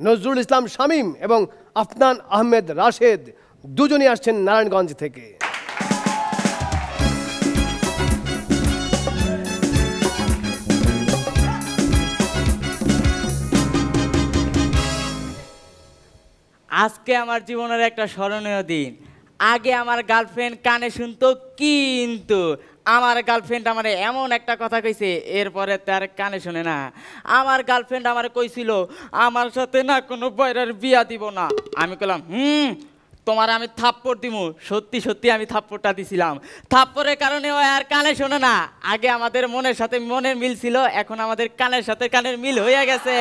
নজরুল ইসলাম শামীম এবং আফনান আহমেদ রাশেদ দুজনই আসছেন নারায়ণগঞ্জ থেকে। আজকে আমার জীবনের একটা স্মরণীয় দিন। আগে আমার গার্লফ্রেন্ড কানে শুনতো, কিন্তু আমার গার্লফ্রেন্ড আমার এমন একটা কথা কইছে এরপরে তার কানে শুনে না। আমার গার্লফ্রেন্ড আমার কইছিল আমার সাথে না কোনো বয়রার বিয়া দিব না। আমি কইলাম তোমার আমি থাপ্পড় দিব। সত্যি সত্যি আমি থাপ্পড়টা দিছিলাম। থাপ্পড়ের কারণে ও আর কানে শোনে না। আগে আমাদের মনের সাথে মনের মিল ছিল, এখন আমাদের কানের সাথে কানের মিল হয়ে গেছে।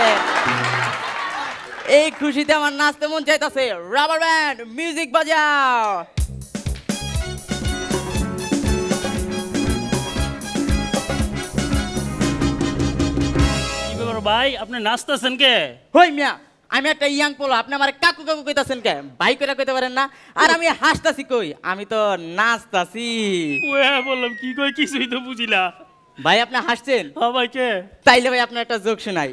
এই খুশিতে আমার নাচতে মন চাইতেছে। রাবার ব্যান্ড মিউজিক বাজাও। কি ব্যাপার ভাই, আপনি নাচতেছেন কে? হই মিয়া, আমি একটা ইয়াং পোলা, আপনি আমার কাকু কাকু কইতাছেন কে? ভাই কইরা কইতে পারেন না? আর আমি হাসতাছি কই? আমি তো নাচতাছি। ওয়া বললাম কি কই, কিছুই তো বুঝিলা। ভাই আপনি হাসছেন? হ্যাঁ ভাই কে? তাইলে ভাই আপনার একটা জোক শোনাই।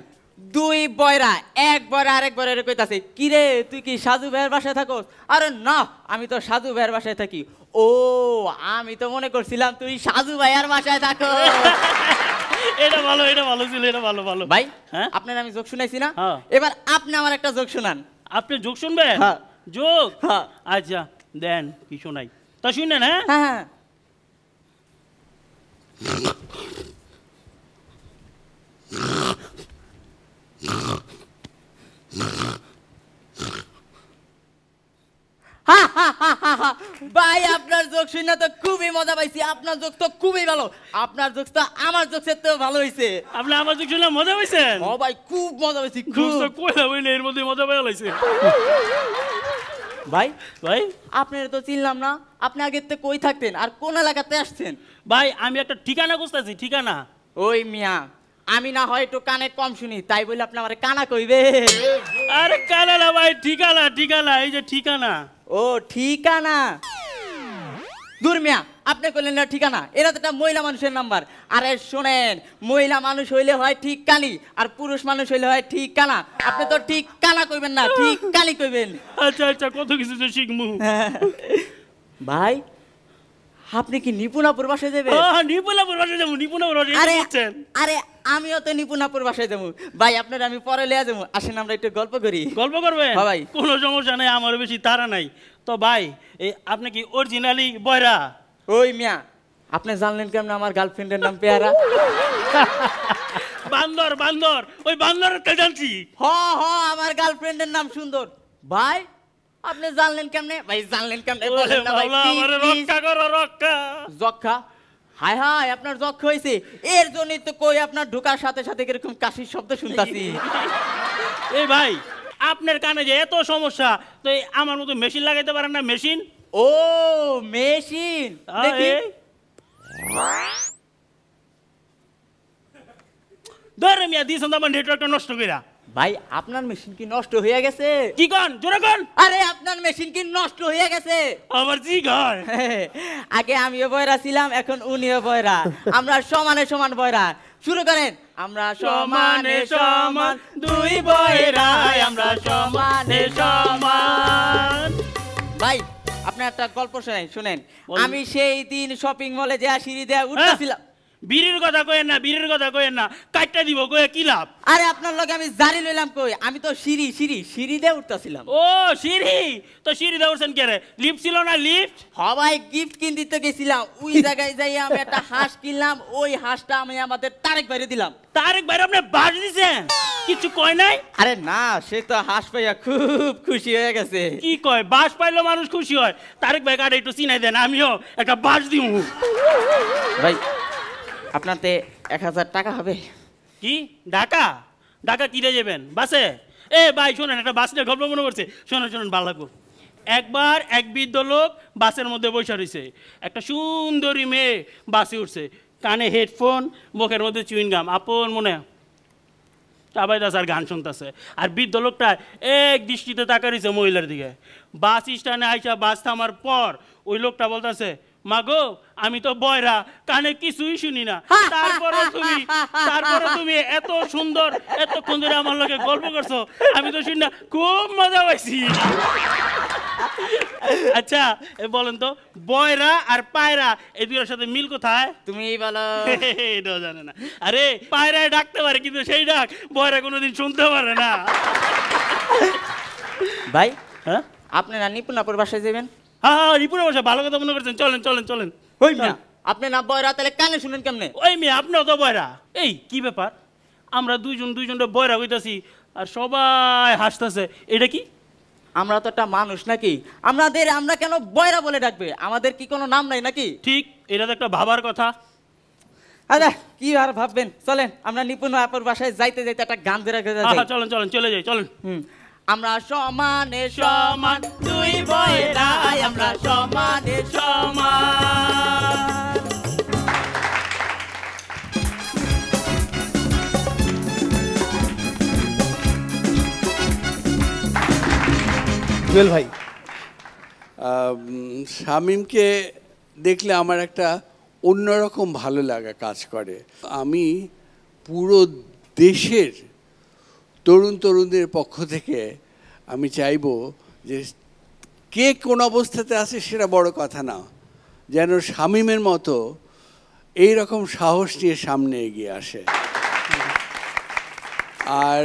দুই বয়রা, এক বয়রা আরেক বয়রা কইতাছে কি রে তুই কি সাজু ভাইয়ের বাসায় থাকোস? আরে না, আমি তো সাজু ভাইয়ের বাসায় থাকি। ও আমি তো মনে করছিলাম তুই সাজু ভাইয়ের বাসায় থাকো। এটা ভালো, এটা ভালো ছিল, এটা ভালো ভালো। ভাই হ্যাঁ আপনার আমি জোক শুনাইছি না? হ্যাঁ। এবার আপনি আমার একটা জোক শুনান। আপনি জোক শুনবেন? হ্যাঁ। জোক? হ্যাঁ। আচ্ছা দেন, কি শোনাই তা শুনেন। হ্যাঁ হ্যাঁ ভাই আপনার জোক শুনে তো খুবই মজা পাইছি। আপনার জোক তো খুবই ভালো। আপনার জোক তো আমার জোকের তো ভালো হইছে। আপনি আমার জোক শুনে মজা পাইছেন? ও ভাই খুব মজা পাইছি, জোক খুব। তো কইলা বইলে এর মধ্যে মজা পাইয়া লাইছে। ভাই ভাই আপনার তো চিনলাম না। আপনি আগে থেকে কই থাকতেন আর কোন এলাকাতে আসছেন? ভাই আমি একটা ঠিকানা খুঁজতেছি, ঠিকানা। ওই মিয়া, আমি না হয় একটু কানে কম শুনি, তাই বলে আপনি আমার কানা কইবে? আরে কানা না ভাই, ঠিকানা, ঠিকানা, এই যে ঠিকানা। ও ঠিকানা। দূর মিয়া, আপনি কইলেন না ঠিকানা? এরা তো একটা মহিলা মানুষের নাম্বার। আরে শোনেন, মহিলা মানুষ হইলে হয় ঠিক কালি, আর পুরুষ মানুষ হইলে হয় ঠিক কানা। আপনি তো ঠিক কানা কইবেন না, ঠিক কালি কইবেন। আচ্ছা আচ্ছা, কত কিছু যে শিখমু। ভাই আপনি কি নিপুণাপুর বাসায় যাবেন? হ্যাঁ, নিপুণাপুর বাসায় যাবো, নিপুণাপুর বাসায় যাচ্ছেন? আরে আমিও তো নিপুণাপুর বাসায় যাবো। ভাই আপনার আমি পরে লিয়া যাবো, আসেন আমরা একটু গল্প করি। গল্প করবেন? হ্যাঁ ভাই। কোনো সমস্যা নাই, আমার বেশি তাড়া নাই। তো ভাই এই আপনি কি অরিজিনালি বয়রা? ওই মিয়া, আপনি জানলেন কেমন আমার গার্লফ্রেন্ডের নাম পেয়ারা? বান্দর, বান্দর, ওই বান্দরের তে জানছি। হ হ, আমার গার্লফ্রেন্ডের নাম সুন্দর। ভাই আপনি জানলেন কেমনে? ভাই জানলেন কেমনে বলেন না ভাই। আমারে রক্ষা করো, রক্ষা। যক্ষা? হায় হায়, আপনার যক্ষা হয়েছে। এর জন্যই তো কই আপনার ঢোকার সাথে সাথে এরকম কাশির শব্দ শুনতাছি। এই ভাই আপনার কানে যে এত সমস্যা, তো এই আমার মতো মেশিন লাগাইতে পারেন না? মেশিন? ও মেশিন, দেখি। ধরে মিয়া দিয়েছেন তো আমার নেটওয়ার্কটা নষ্ট কইরা। ভাই আপনার মেশিন কি নষ্ট হয়ে গেছে? কি কন, জোরে কন। আরে আপনার মেশিন কি নষ্ট হয়ে গেছে? আমার জি কন। আগে আমিও বয়রা ছিলাম, এখন উনিও বয়রা। আমরা সমানে সমান বয়রা। শুরু করেন। আমরা সমানে সমান দুই বয়রা, আমরা সমানে সমান। ভাই আপনি একটা গল্প শোনেন, শুনেন। আমি সেই দিন শপিং মলে যে সিঁড়ি দিয়ে উঠতেছিলাম। বিড়ির কথা কইেন না, বিড়ির কথা কইেন না, কাটটা দিব কইয়া কি লাভ? আরে আপনার লগে আমি জারি লইলাম কই? আমি তো সিঁড়ি সিঁড়ি সিঁড়ি দিয়ে উঠতেছিলাম। ও সিঁড়ি, তো সিঁড়ি দিয়ে উঠছেন কে রে? লিফট ছিল না? লিফট? সবাই গিফট কিনতে গেছিলাম। ওই জায়গায় যাই আমি একটা হাঁস কিনলাম। ওই হাঁসটা আমি আমাদের তারেক বাইরে দিলাম। তারেক বাইরে আপনি বাস দিছেন? কিছু কয় নাই? আরে না, সে তো হাঁস পাইয়া খুব খুশি হয়ে গেছে। কি কয়, বাস পাইলে মানুষ খুশি হয়? তারেক ভাই কারে একটু চিনাই দেন, আমিও একটা বাস দিব। ভাই আপনাতে 1000 টাকা হবে? কি ঢাকা? ঢাকা কিনে যাবেন বাসে? এ ভাই শোনেন, একটা বাস নিয়ে গল্প মনে করছে, শোনেন শোনেন, ভালো লাগবো। একবার এক বৃদ্ধ লোক বাসের মধ্যে বসে রয়েছে। একটা সুন্দরী মেয়ে বাসে উঠছে, কানে হেডফোন, মুখের মধ্যে চুইনগাম, আপন মনে চাবাইতেছে আর গান শুনতেছে। আর বৃদ্ধ লোকটা এক দৃষ্টিতে তাকা রয়েছে মহিলার দিকে। বাস স্ট্যান্ডে আইসা বাস থামার পর ওই লোকটা বলতেছে, মাগো আমি তো বয়রা, কানে কিছুই শুনি না, তারপরে তুমি এত সুন্দর এতক্ষণ ধরে আমার লগে গল্প করছো, আমি তো শুনি না, খুব মজা পাইছি। আচ্ছা বলেন তো, বয়রা আর পায়রা এই দুটোর সাথে মিল কোথায়? তুমি বলো। এটাও জানে না। আরে পায়রায় ডাকতে পারে, কিন্তু সেই ডাক বয়রা কোনোদিন শুনতে পারে না। ভাই, হ্যাঁ আপনারা নিপুণাপুর বাসায় যাবেন? হ্যাঁ রিপুরের বাসা, ভালো কথা মনে করছেন, চলেন চলেন চলেন। ওই না, আপনি না বয়রা, তাহলে কানে শুনেন কেমনে? ওই মেয়ে আপনিও তো বয়রা। এই কি ব্যাপার, আমরা দুইজনটা বয়রা হইতাছি আর সবাই হাসতেছে, এটা কি? আমরা তো একটা মানুষ নাকি? আমরা কেন বয়রা বলে ডাকবে? আমাদের কি কোনো নাম নাই নাকি? ঠিক, এটা তো একটা ভাবার কথা। আরে কি আর ভাববেন, চলেন আমরা নিপুণাপুর বাসায় যাইতে যাইতে একটা গান ধরে যাই। চলেন চলেন চলে যাই, চলেন। আমরা সমানে সমান, দুই বয়রা আমরা সমানে সমান। জুয়েল ভাই, শামীমকে দেখলে আমার একটা অন্যরকম ভালো লাগা কাজ করে। আমি পুরো দেশের তরুণদের পক্ষ থেকে আমি চাইবো যে কে কোন অবস্থাতে আছে সেটা বড় কথা না, যেন শামীমের মতো এই রকম সাহস নিয়ে সামনে এগিয়ে আসে। আর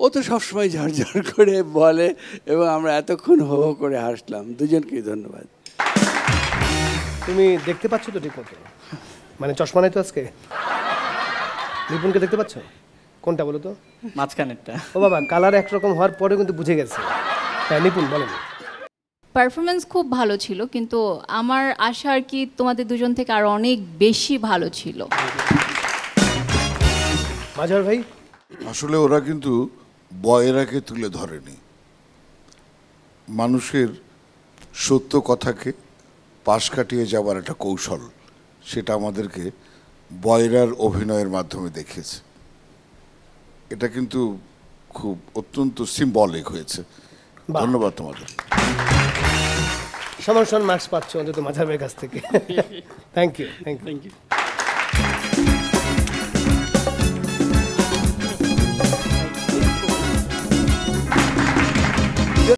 ও তো সবসময় ঝরঝর করে বলে এবং আমরা এতক্ষণ হো হো করে হাসলাম। দুজনকেই ধন্যবাদ। তুমি দেখতে পাচ্ছ তো ঠিক মতো? মানে চশমা নাই তো আজকে? নিপুণকে দেখতে পাচ্ছ? কোনটা বলো তো? মাঝখানেরটা। ও বাবা, কালার একরকম হওয়ার পরে কিন্তু বুঝে গেছে। হ্যাঁ নিপুণ বলেন। পারফরমেন্স খুব ভালো ছিল, কিন্তু আমার আশা আর কি তোমাদের দুজন থেকে আরো অনেক বেশি ভালো ছিল। মাঝার ভাই, আসলে ওরা কিন্তু বয়রাকে তুলে ধরেনি, মানুষের সত্য কথাকে পাশ কাটিয়ে যাওয়ার একটা কৌশল, সেটা আমাদেরকে বয়রার অভিনয়ের মাধ্যমে দেখিয়েছে। এটা কিন্তু খুব অত্যন্ত সিম্বলিক হয়েছে। ধন্যবাদ তোমাদের। সমান মার্কস পাচ্ছ অন্তত মাঝার ভাইয়ের কাছ থেকে। Thank you.